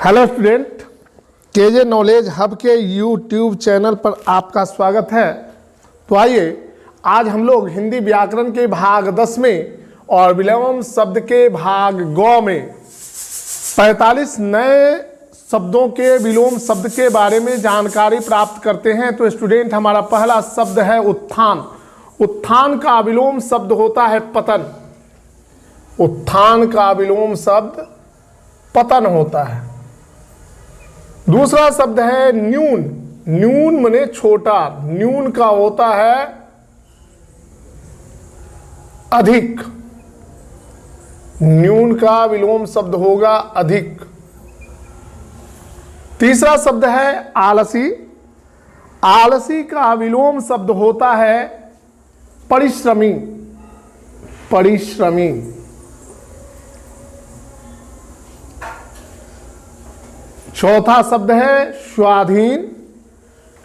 Hello student, KJ knowledge hub के YouTube channel पर आपका स्वागत है। तो आइए आज हम लोग हिंदी व्याकरण के भाग 10 में और विलोम शब्द के भाग गौ में 45 नए शब्दों के विलोम शब्द के बारे में जानकारी प्राप्त करते हैं। तो स्टूडेंट, हमारा पहला शब्द है उत्थान। उत्थान का विलोम शब्द होता है पतन। उत्थान का विलोम शब्द पतन होता है। दूसरा शब्द है न्यून। न्यून माने छोटा। न्यून का होता है अधिक। न्यून का विलोम शब्द होगा अधिक। तीसरा शब्द है आलसी। आलसी का विलोम शब्द होता है परिश्रमी। परिश्रमी। चौथा शब्द है स्वाधीन।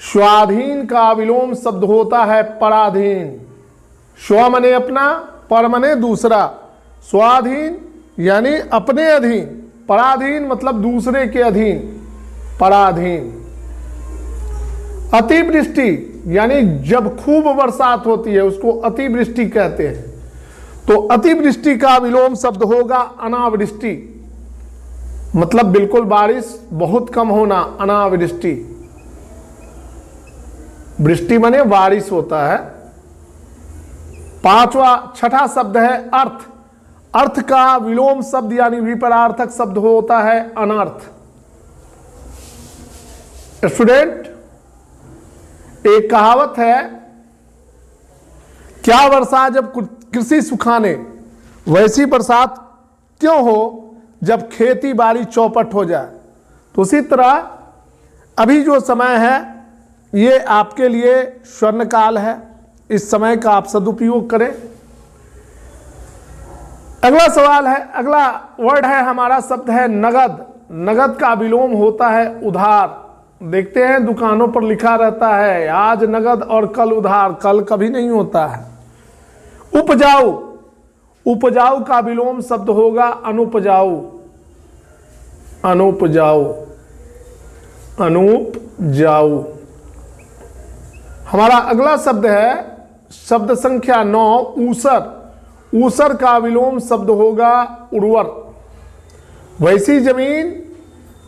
स्वाधीन का विलोम शब्द होता है पराधीन। स्व मने अपना, पर मने दूसरा। स्वाधीन यानी अपने अधीन, पराधीन मतलब दूसरे के अधीन, पराधीन। अतिवृष्टि यानी जब खूब बरसात होती है उसको अतिवृष्टि कहते हैं। तो अतिवृष्टि का विलोम शब्द होगा अनावृष्टि, मतलब बिल्कुल बारिश बहुत कम होना, अनावृष्टि। वृष्टि माने बारिश होता है। छठा शब्द है अर्थ। अर्थ का विलोम शब्द यानी विपरार्थक शब्द होता है अनर्थ। स्टूडेंट, एक कहावत है, क्या वर्षा जब कृषि सुखाने, वैसी बरसात क्यों हो जब खेती बाड़ी चौपट हो जाए। तो उसी तरह अभी जो समय है ये आपके लिए स्वर्ण काल है। इस समय का आप सदुपयोग करें। अगला सवाल है, अगला वर्ड है हमारा, शब्द है नगद। नगद का विलोम होता है उधार। देखते हैं दुकानों पर लिखा रहता है आज नगद और कल उधार, कल कभी नहीं होता है। उपजाऊ। उपजाऊ का विलोम शब्द होगा अनुपजाऊ। अनुपजाऊ। अनुपजाऊ। हमारा अगला शब्द है शब्द संख्या 9 ऊसर। ऊसर का विलोम शब्द होगा उर्वर। वैसी जमीन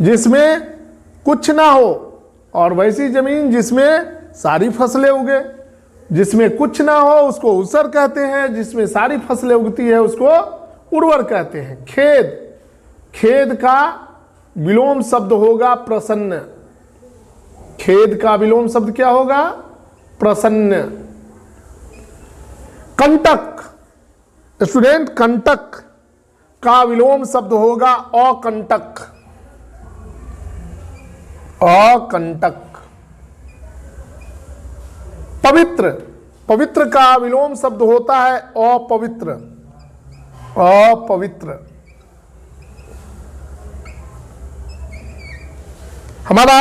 जिसमें कुछ ना हो और वैसी जमीन जिसमें सारी फसलें उगे। जिसमें कुछ ना हो उसको ऊसर कहते हैं, जिसमें सारी फसलें उगती है उसको उर्वर कहते हैं। खेद। खेद का विलोम शब्द होगा प्रसन्न। खेद का विलोम शब्द क्या होगा? प्रसन्न। कंटक। स्टूडेंट, कंटक का विलोम शब्द होगा अकंटक। अकंटक। पवित्र। पवित्र का विलोम शब्द होता है अपवित्र। अपवित्र। हमारा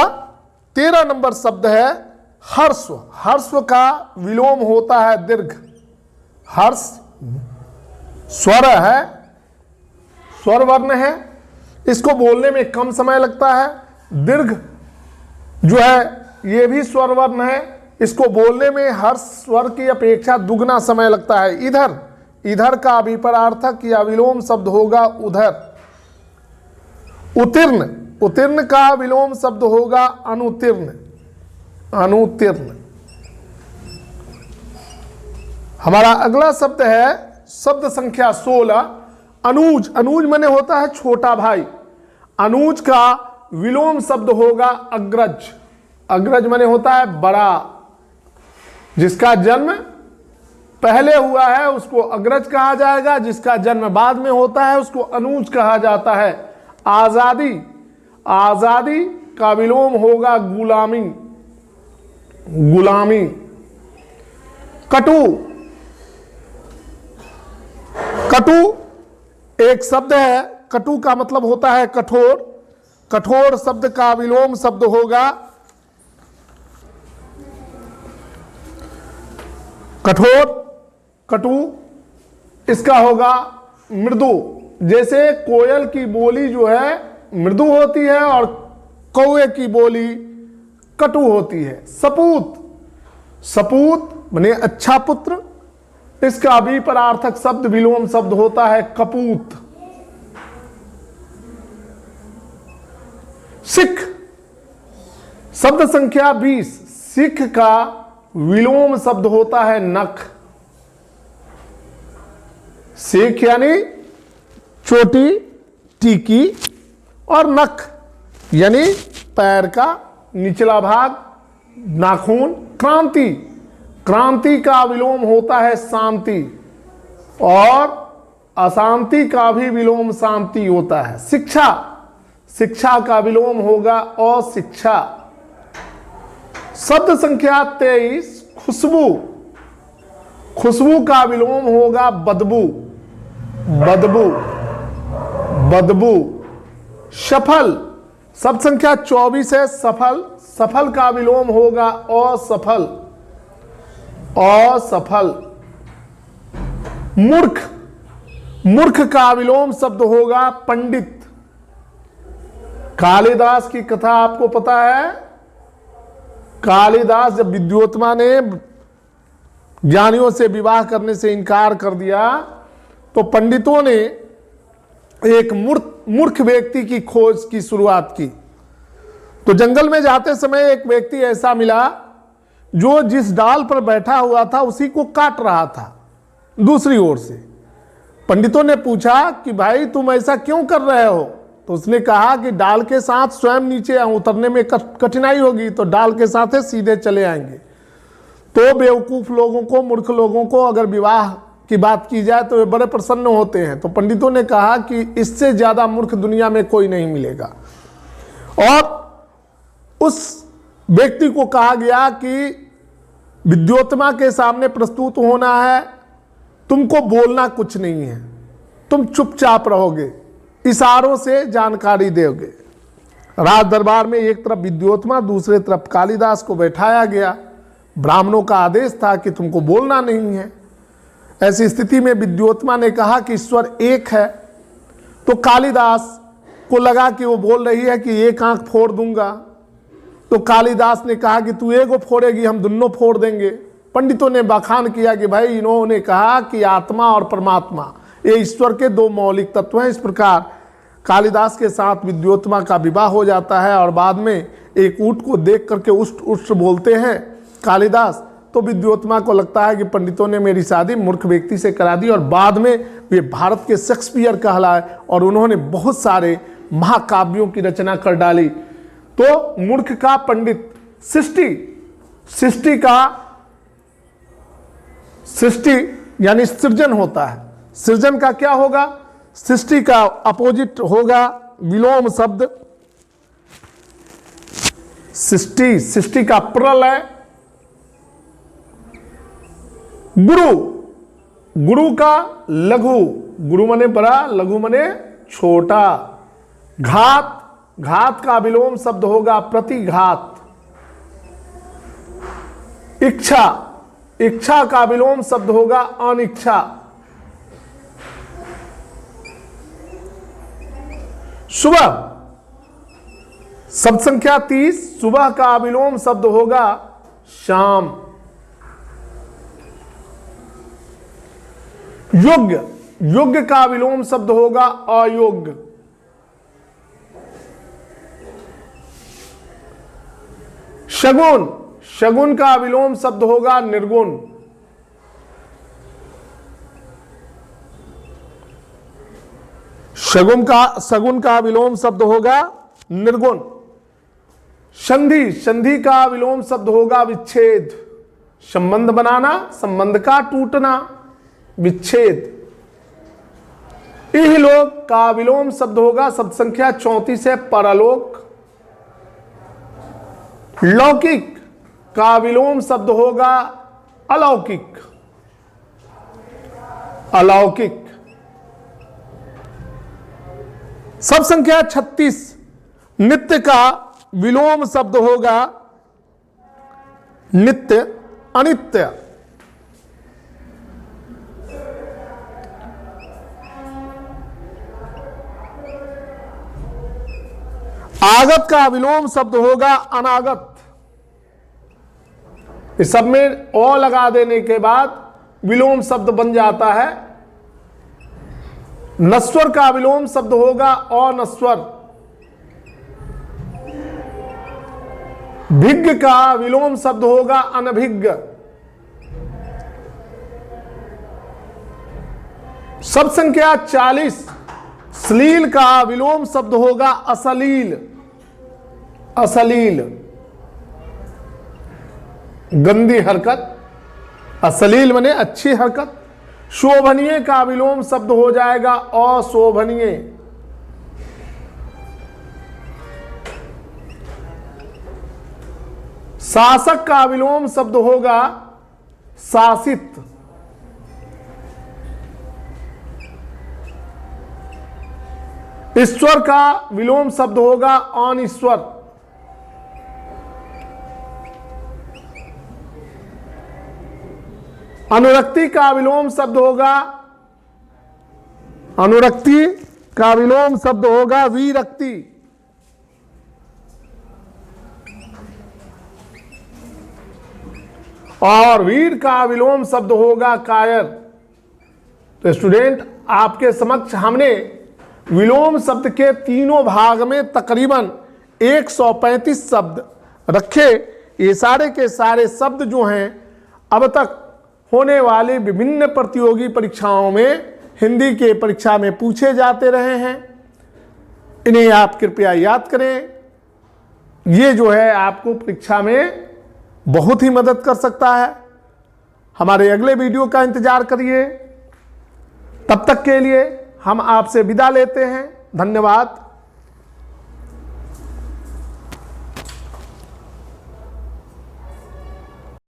13 नंबर शब्द है हर्ष। हर्ष का विलोम होता है दीर्घ। हर्ष स्वर है, स्वर वर्ण है, इसको बोलने में कम समय लगता है। दीर्घ जो है ये भी स्वर वर्ण है, इसको बोलने में हर्ष स्वर की अपेक्षा दुगना समय लगता है। इधर। इधर का विपरार्थक या विलोम शब्द होगा उधर। उत्तीर्ण। उत्तीर्ण का विलोम शब्द होगा अनुत्तीर्ण। अनुत्तीर्ण। हमारा अगला शब्द है शब्द संख्या 16 अनुज। अनुज माने होता है छोटा भाई। अनुज का विलोम शब्द होगा अग्रज। अग्रज माने होता है बड़ा। जिसका जन्म पहले हुआ है उसको अग्रज कहा जाएगा, जिसका जन्म बाद में होता है उसको अनुज कहा जाता है। आजादी। आजादी का विलोम होगा गुलामी। गुलामी। कटु। कटु एक शब्द है। कटु का मतलब होता है कठोर। कठोर शब्द का विलोम शब्द होगा कठोर। कटु इसका होगा मृदु। जैसे कोयल की बोली जो है मृदु होती है और कौवे की बोली कटु होती है। सपूत, सपूत माने अच्छा पुत्र, इसका विपरार्थक शब्द विलोम शब्द होता है कपूत। सिख, शब्द संख्या 20, सिख का विलोम शब्द होता है नख। सिख यानी चोटी, टीकी, और नख यानी पैर का निचला भाग, नाखून। क्रांति, क्रांति का विलोम होता है शांति, और अशांति का भी विलोम शांति होता है। शिक्षा, शिक्षा का विलोम होगा अशिक्षा। शब्द संख्या 23, खुशबू, खुशबू का विलोम होगा बदबू, बदबू, बदबू। सफल, शब्द संख्या 24 है सफल, सफल का विलोम होगा असफल, असफल। मूर्ख, मूर्ख का विलोम शब्द होगा पंडित। कालिदास की कथा आपको पता है। कालिदास जब विद्योत्मा ने ज्ञानियों से विवाह करने से इनकार कर दिया तो पंडितों ने एक मूर्ख व्यक्ति की खोज की शुरुआत की। तो जंगल में जाते समय एक व्यक्ति ऐसा मिला जो जिस डाल पर बैठा हुआ था उसी को काट रहा था दूसरी ओर से। पंडितों ने पूछा कि भाई तुम ऐसा क्यों कर रहे हो? तो उसने कहा कि डाल के साथ स्वयं नीचे उतरने में कठिनाई होगी, तो डाल के साथ है सीधे चले आएंगे। तो बेवकूफ लोगों को, मूर्ख लोगों को अगर विवाह की बात की जाए तो वे बड़े प्रसन्न होते हैं। तो पंडितों ने कहा कि इससे ज्यादा मूर्ख दुनिया में कोई नहीं मिलेगा। और उस व्यक्ति को कहा गया कि विद्योत्मा के सामने प्रस्तुत होना है, तुमको बोलना कुछ नहीं है, तुम चुपचाप रहोगे, इशारों से जानकारी दोगे। राज दरबार में एक तरफ विद्योत्मा, दूसरे तरफ कालिदास को बैठाया गया। ब्राह्मणों का आदेश था कि तुमको बोलना नहीं है। ऐसी स्थिति में विद्योत्मा ने कहा कि ईश्वर एक है। तो कालिदास को लगा कि वो बोल रही है कि एक आंख फोड़ दूंगा। तो कालिदास ने कहा कि तू एगो फोड़ेगी, हम दोनों फोड़ देंगे। पंडितों ने बखान किया कि भाई इन्होंने कहा कि आत्मा और परमात्मा ये ईश्वर के दो मौलिक तत्व हैं। इस प्रकार कालिदास के साथ विद्योत्मा का विवाह हो जाता है और बाद में एक ऊंट को देख करके उष्ट उष्ट बोलते हैं कालिदास। तो विद्योत्मा को लगता है कि पंडितों ने मेरी शादी मूर्ख व्यक्ति से करा दी, और बाद में वे भारत के शेक्सपियर कहलाए और उन्होंने बहुत सारे महाकाव्यों की रचना कर डाली। तो मूर्ख का पंडित। सृष्टि, सृष्टि का, सृष्टि यानी सृजन होता है। सृजन का क्या होगा? सृष्टि का अपोजिट होगा विलोम शब्द सृष्टि। सृष्टि का प्रलय। गुरु, गुरु का लघु, गुरु मने बड़ा, लघु मने छोटा। घात, घात का विलोम शब्द होगा प्रतिघात। इच्छा, इच्छा का विलोम शब्द होगा अनिच्छा। सुबह, शब्द संख्या 30, सुबह का विलोम शब्द होगा शाम। योग्य, योग्य का विलोम शब्द होगा अयोग्य। शगुन, शगुन का विलोम शब्द होगा निर्गुण। शगुन का विलोम शब्द होगा निर्गुण। संधि, संधि का विलोम शब्द होगा विच्छेद। संबंध बनाना, संबंध का टूटना, विच्छेद। इहलोक का विलोम शब्द होगा शब्द संख्या 34 है परलोक। लौकिक का विलोम शब्द होगा अलौकिक, अलौकिक। शब्द संख्या 36, नित्य का विलोम शब्द होगा नित्य, अनित्य। आगत का विलोम शब्द होगा अनागत। इस सब में अ लगा देने के बाद विलोम शब्द बन जाता है। नश्वर का विलोम शब्द होगा अनश्वर। भिज्ञ का विलोम शब्द होगा अनभिज्ञ। शब्द संख्या 40। श्लील का विलोम शब्द होगा अश्लील। अश्लील गंदी हरकत, अश्लील माने अच्छी हरकत। शोभनीय का विलोम शब्द हो जाएगा अशोभनीय। शासक का विलोम शब्द होगा शासित। ईश्वर का विलोम शब्द होगा अनिश्वर। अनुरक्ति का विलोम शब्द होगा विरक्ति। और वीर का विलोम शब्द होगा कायर। तो स्टूडेंट, आपके समक्ष हमने विलोम शब्द के तीनों भाग में तकरीबन 135 शब्द रखे। ये सारे के सारे शब्द जो हैं अब तक होने वाली विभिन्न प्रतियोगी परीक्षाओं में हिंदी के परीक्षा में पूछे जाते रहे हैं। इन्हें आप कृपया याद करें। ये जो है आपको परीक्षा में बहुत ही मदद कर सकता है। हमारे अगले वीडियो का इंतजार करिए। तब तक के लिए हम आपसे विदा लेते हैं। धन्यवाद।